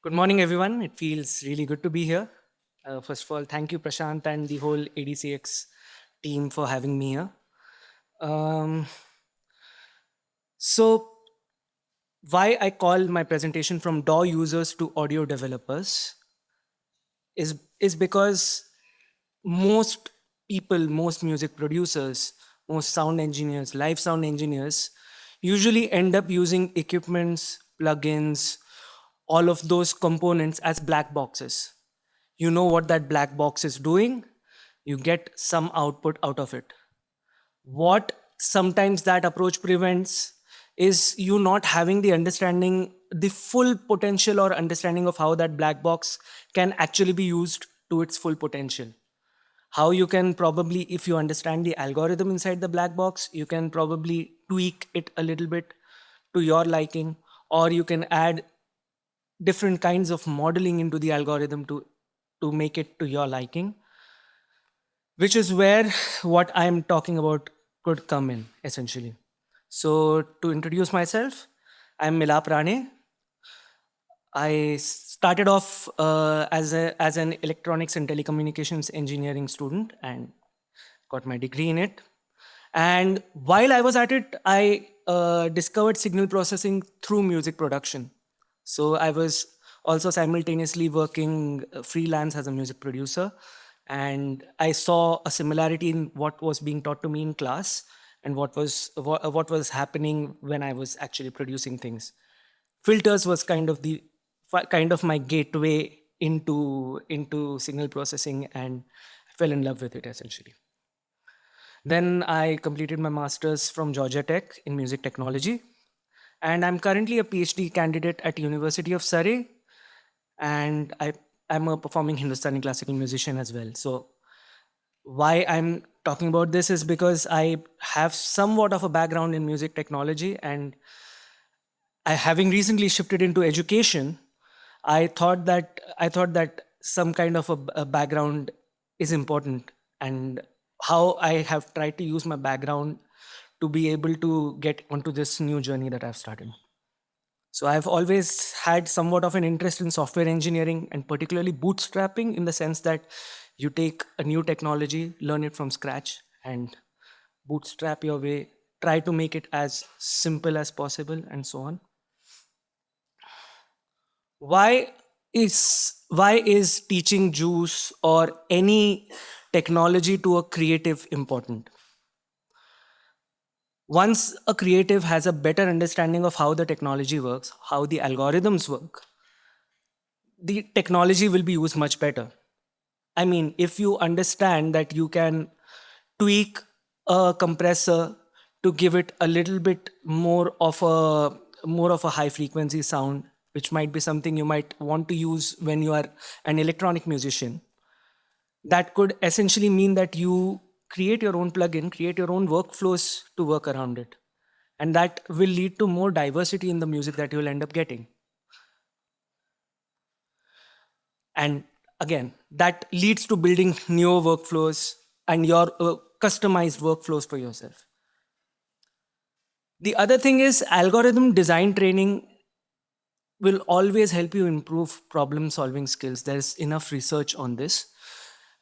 Good morning, everyone. It feels really good to be here. First of all, thank you, Prashant, and the whole ADCx team for having me here. Um, so, why I call my presentation from DAW users to audio developers is because most people, most music producers, most sound engineers, live sound engineers usually end up using equipments, plugins, all of those components as black boxes. You know what that black box is doing, you get some output out of it. What sometimes that approach prevents is you not having the understanding, the full potential or understanding of how that black box can actually be used to its full potential. How you can probably, if you understand the algorithm inside the black box, you can probably tweak it a little bit to your liking, or you can add different kinds of modeling into the algorithm to make it to your liking, which is where what I'm talking about could come in essentially. So, to introduce myself, I'm Milap Rane. I started off as an electronics and telecommunications engineering student and got my degree in it. And while I was at it, I discovered signal processing through music production. So I was also simultaneously working freelance as a music producer. And I saw a similarity in what was being taught to me in class and what was happening when I was actually producing things. Filters was kind of my gateway into signal processing, and I fell in love with it essentially. Then I completed my master's from Georgia Tech in music technology, and I'm currently a PhD candidate at University of Surrey, and I'm a performing Hindustani classical musician as well. So why I'm talking about this is because I have somewhat of a background in music technology, and having recently shifted into education, I thought that some kind of a background is important, and how I have tried to use my background to be able to get onto this new journey that I've started. So I've always had somewhat of an interest in software engineering and particularly bootstrapping, in the sense that you take a new technology, learn it from scratch, and bootstrap your way, try to make it as simple as possible, and so on. why why is teaching juice or any technology to a creative important? Once a creative has a better understanding of how the technology works, how the algorithms work, the technology will be used much better. I mean, if you understand that you can tweak a compressor to give it a little bit more of a high frequency sound, which might be something you might want to use when you are an electronic musician, that could essentially mean that you create your own plugin, create your own workflows to work around it. And that will lead to more diversity in the music that you'll end up getting. And again, that leads to building newer workflows and your customized workflows for yourself. The other thing is algorithm design training will always help you improve problem solving skills. There's enough research on this.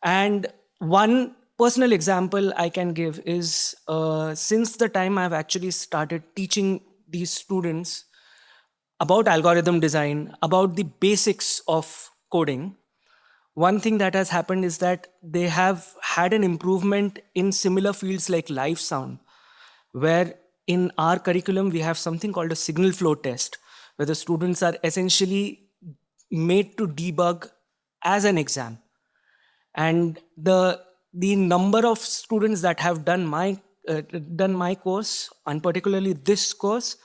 And one personal example I can give is since the time I've actually started teaching these students about algorithm design, about the basics of coding, one thing that has happened is that they have had an improvement in similar fields like live sound, where in our curriculum we have something called a signal flow test, where the students are essentially made to debug as an exam. And the number of students that have done my course, and particularly this course,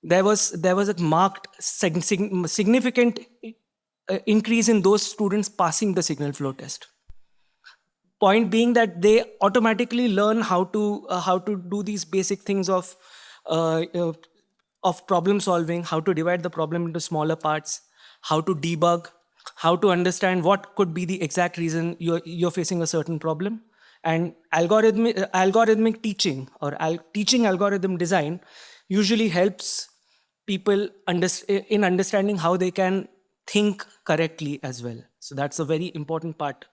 there was a marked significant increase in those students passing the signal flow test. Point being that they automatically learn how to do these basic things uh, uh, of problem solving, how to divide the problem into smaller parts, how to debug, how to understand what could be the exact reason you're facing a certain problem. And algorithmic teaching or teaching algorithm design usually helps people in understanding how they can think correctly as well. So that's a very important part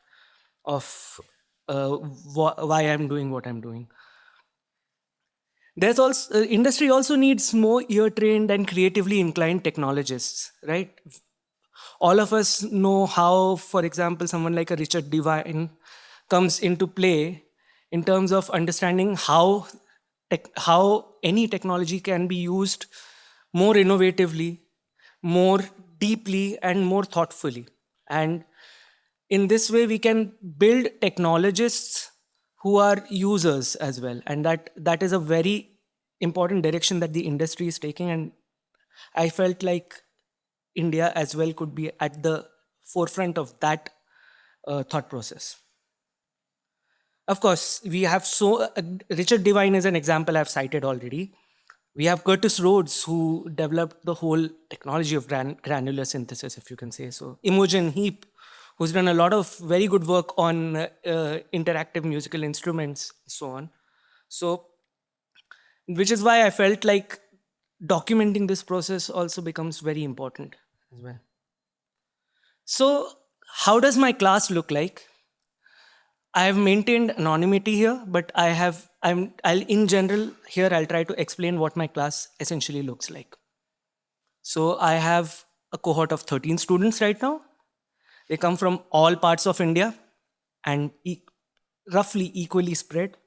of why I'm doing what I'm doing. There's also industry also needs more ear-trained and creatively inclined technologists, right? All of us know how, for example, someone like a Richard Devine comes into play in terms of understanding how any technology can be used more innovatively, more deeply, and more thoughtfully. And in this way, we can build technologists who are users as well. And that is a very important direction that the industry is taking. And I felt like India as well could be at the forefront of that thought process. Of course, we have Richard Devine is an example I've cited already. We have Curtis Rhodes, who developed the whole technology of granular synthesis, if you can say so. Imogen Heap, who's done a lot of very good work on interactive musical instruments, and so on. So, which is why I felt like documenting this process also becomes very important as well. So, how does my class look like? I have maintained anonymity here, but in general, here I'll try to explain what my class essentially looks like. So I have a cohort of 13 students right now. They come from all parts of India and roughly equally spread.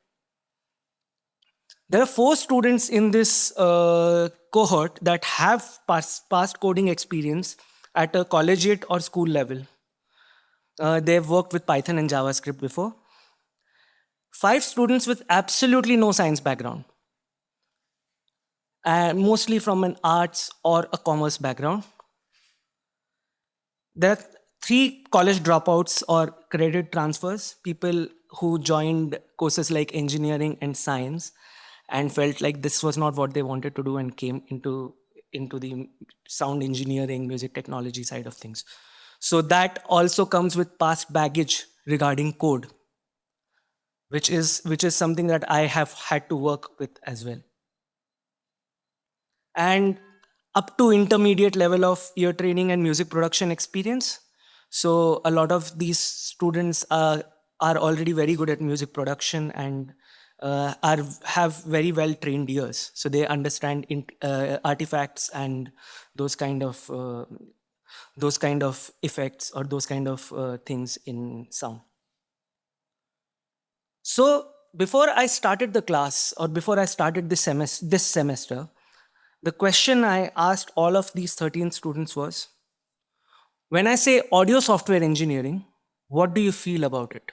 There are 4 students in this cohort that have past coding experience at a collegiate or school level. They've worked with Python and JavaScript before. 5 students with absolutely no science background, and mostly from an arts or a commerce background. There are 3 college dropouts or credit transfers, people who joined courses like engineering and science and felt like this was not what they wanted to do and came into the sound engineering, music technology side of things. So that also comes with past baggage regarding code, which is something that I have had to work with as well. And up to intermediate level of ear training and music production experience. So a lot of these students are already very good at music production and have very well trained ears. So they understand artifacts and those kind of effects or those kind of things in sound. So before I started the class or before I started this semester, the question I asked all of these 13 students was, when I say audio software engineering, what do you feel about it?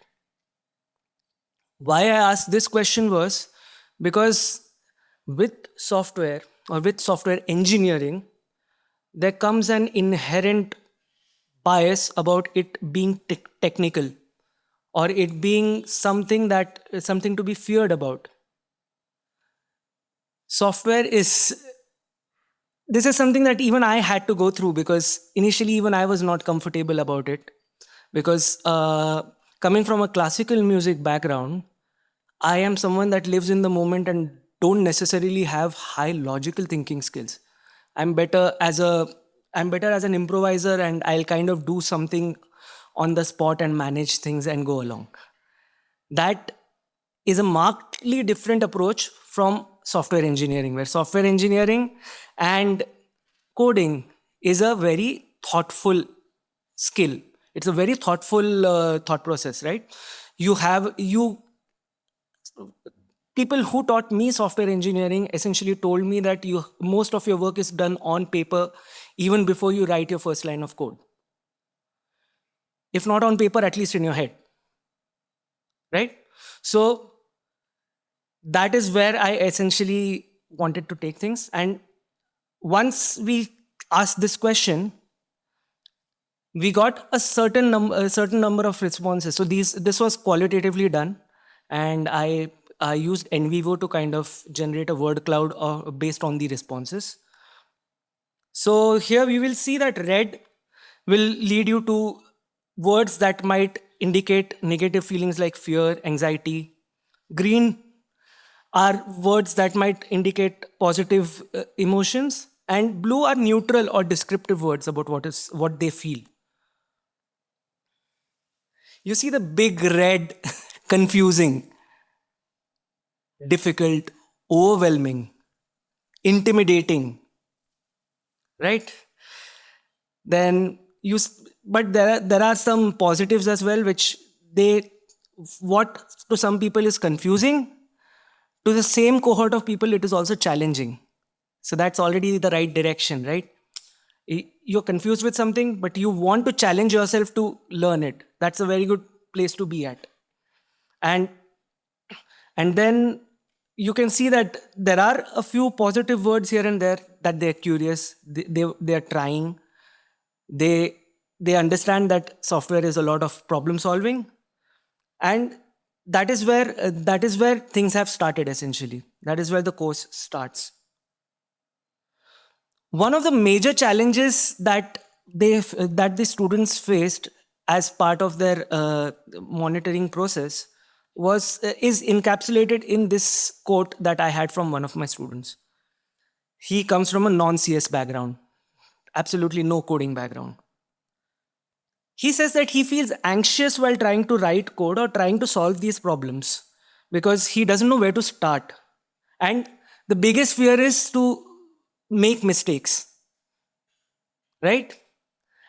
Why I asked this question was because with software or with software engineering, there comes an inherent bias about it being technical or it being something to be feared about. This is something that even I had to go through, because initially even I was not comfortable about it, because coming from a classical music background, I am someone that lives in the moment and don't necessarily have high logical thinking skills. I'm better as an improviser, and I'll kind of do something on the spot and manage things and go along. That is a markedly different approach from software engineering, where software engineering and coding is a very thoughtful skill. It's a very thoughtful thought process, right? People who taught me software engineering essentially told me that most of your work is done on paper even before you write your first line of code. If not on paper, at least in your head, right? So that is where I essentially wanted to take things. And once we asked this question, we got a certain number of responses. So this was qualitatively done, and I used NVivo to kind of generate a word cloud based on the responses. So here we will see that red will lead you to words that might indicate negative feelings like fear, anxiety. Green are words that might indicate positive emotions, and blue are neutral or descriptive words about what they feel. You see the big red, confusing, difficult, overwhelming, intimidating, right? Then but there are some positives as well, which they what to some people is confusing, to the same cohort of people it is also challenging. So that's already the right direction, right? You're confused with something, but you want to challenge yourself to learn it. That's a very good place to be at. And and then you can see that there are a few positive words here and there, that they're curious, they're trying, they they understand that software is a lot of problem solving, and that is where things have started. Essentially, that is where the course starts. One of the major challenges that the students faced as part of their monitoring process is encapsulated in this quote that I had from one of my students. He comes from a non-CS background, absolutely no coding background. He says that he feels anxious while trying to write code or trying to solve these problems because he doesn't know where to start. And the biggest fear is to make mistakes, right?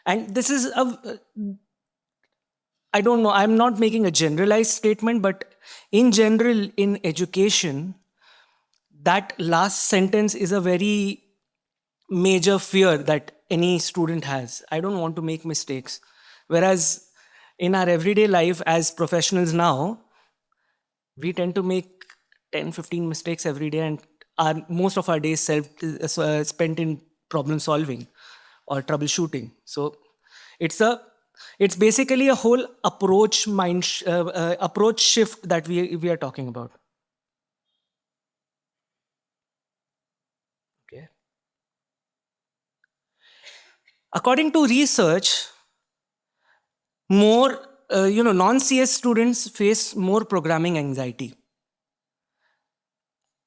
And this is I don't know, I'm not making a generalized statement, but in general, in education, that last sentence is a very major fear that any student has. I don't want to make mistakes. Whereas in our everyday life as professionals now, we tend to make 10-15 mistakes every day, and most of our days spent in problem solving or troubleshooting. So it's basically a whole approach shift that we are talking about. Okay. According to research, more non-CS students face more programming anxiety,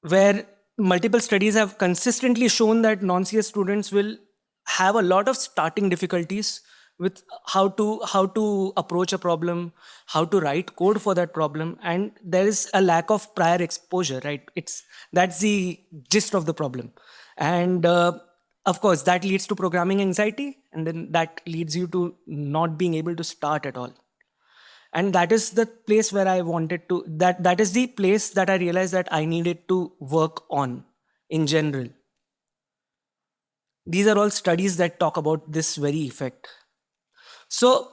where multiple studies have consistently shown that non-CS students will have a lot of starting difficulties with how to approach a problem, how to write code for that problem, and there is a lack of prior exposure, right? That's the gist of the problem. And of course that leads to programming anxiety, and then that leads you to not being able to start at all. And that is the place where I wanted to that is the place that I realized that I needed to work on in general. These are all studies that talk about this very effect. So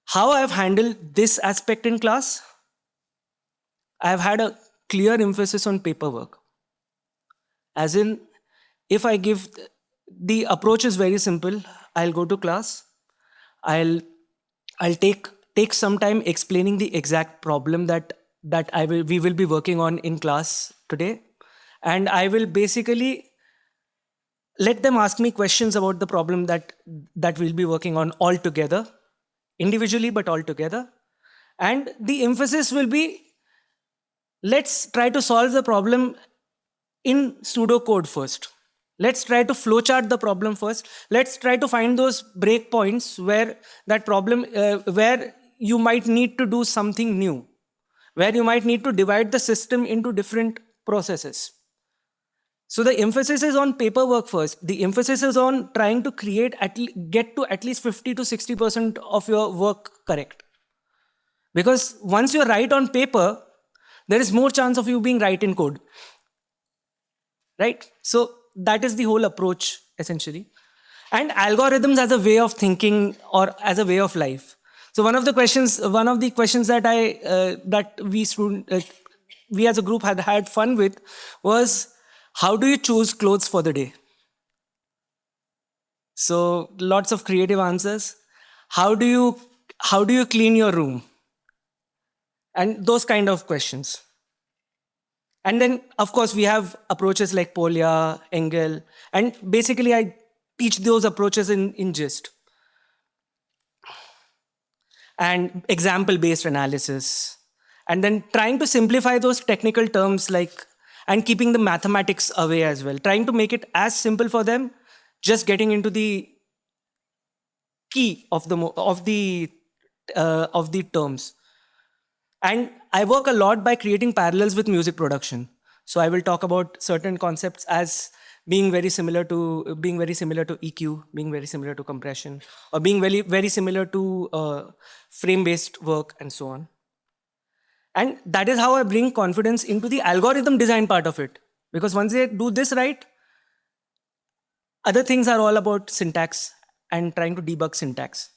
how I've handled this aspect in class, I've had a clear emphasis on paperwork. As in, if I give the approach is very simple. I'll go to class, i'll I'll take some time explaining the exact problem that we will be working on in class today, and I will basically let them ask me questions about the problem that we'll be working on all together, individually but all together. And the emphasis will be, let's try to solve the problem in pseudocode first. Let's try to flowchart the problem first. Let's try to find those breakpoints where that problem, where you might need to do something new, where you might need to divide the system into different processes. So the emphasis is on paperwork first. The emphasis is on trying to get to at least 50 to 60% of your work correct. Because once you're right on paper, there is more chance of you being right in code. Right? So that is the whole approach, essentially. And algorithms as a way of thinking or as a way of life. So one of the questions that we as a group had fun with was, how do you choose clothes for the day? So lots of creative answers. How do you clean your room? And those kind of questions. And then, of course, we have approaches like Polya, Engel, and basically I teach those approaches in GIST. And example-based analysis. And then trying to simplify those technical terms like, and keeping the mathematics away as well, trying to make it as simple for them, just getting into the key of the terms. And I work a lot by creating parallels with music production. So I will talk about certain concepts as being very similar to EQ, being very similar to compression, or being very similar to frame-based work, and so on. And that is how I bring confidence into the algorithm design part of it. Because once they do this right, other things are all about syntax and trying to debug syntax.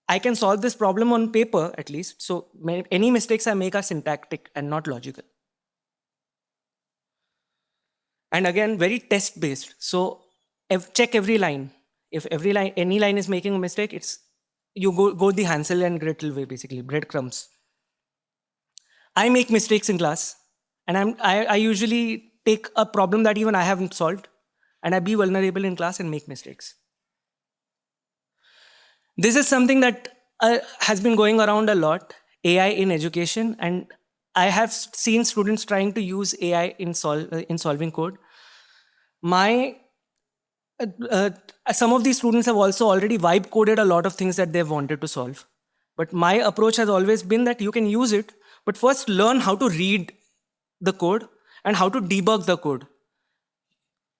I can solve this problem on paper at least. So any mistakes I make are syntactic and not logical. And again, very test based. So check every line. If any line is making a mistake, you go the Hansel and Gretel way, basically, breadcrumbs. I make mistakes in class, and I usually take a problem that even I haven't solved, and I be vulnerable in class and make mistakes. This is something that has been going around a lot, AI in education, and I have seen students trying to use AI in solving code. Some of these students have also already vibe coded a lot of things that they've wanted to solve. But my approach has always been that you can use it, but first learn how to read the code and how to debug the code.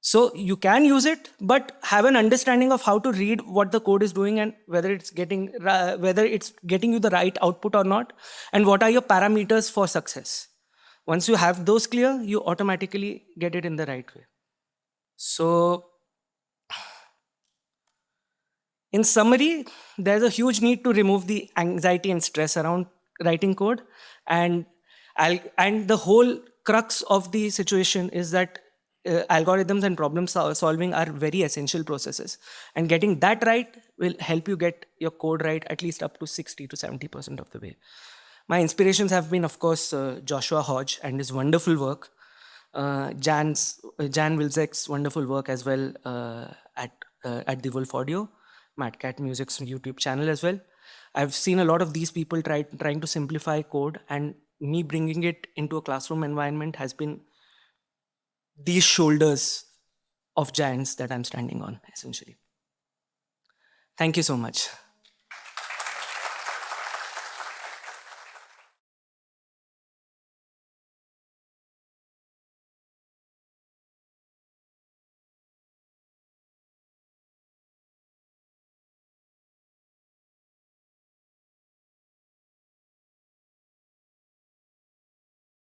So you can use it, but have an understanding of how to read what the code is doing and whether it's getting you the right output or not, and what are your parameters for success. Once you have those clear, you automatically get it in the right way. So in summary, there's a huge need to remove the anxiety and stress around writing code, and the whole crux of the situation is that algorithms and problem solving are very essential processes, and getting that right will help you get your code right at least up to 60 to 70% of the way. My inspirations have been, of course, Joshua Hodge and his wonderful work, Jan Wilczek's wonderful work as well at the Wolf Audio, Mad Cat Music's YouTube channel as well. I've seen a lot of these people trying to simplify code, and me bringing it into a classroom environment has been these shoulders of giants that I'm standing on, essentially. Thank you so much.